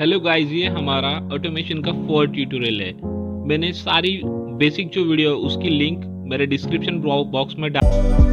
Hello guys, ये हमारा automation का 4 ट्यूटोरियल है। मैंने सारी बेसिक जो वीडियो उसकी लिंक मेरे डिस्क्रिप्शन बॉक्स में डाल।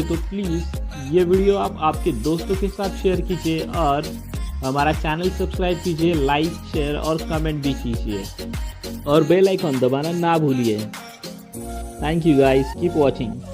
तो प्लीज़ ये वीडियो आप आपके दोस्तों के साथ शेयर कीजिए और हमारा चैनल सब्सक्राइब कीजिए, लाइक शेयर और कमेंट भी कीजिए और बेल आइकॉन दबाना ना भूलिए। Thank you guys, keep watching.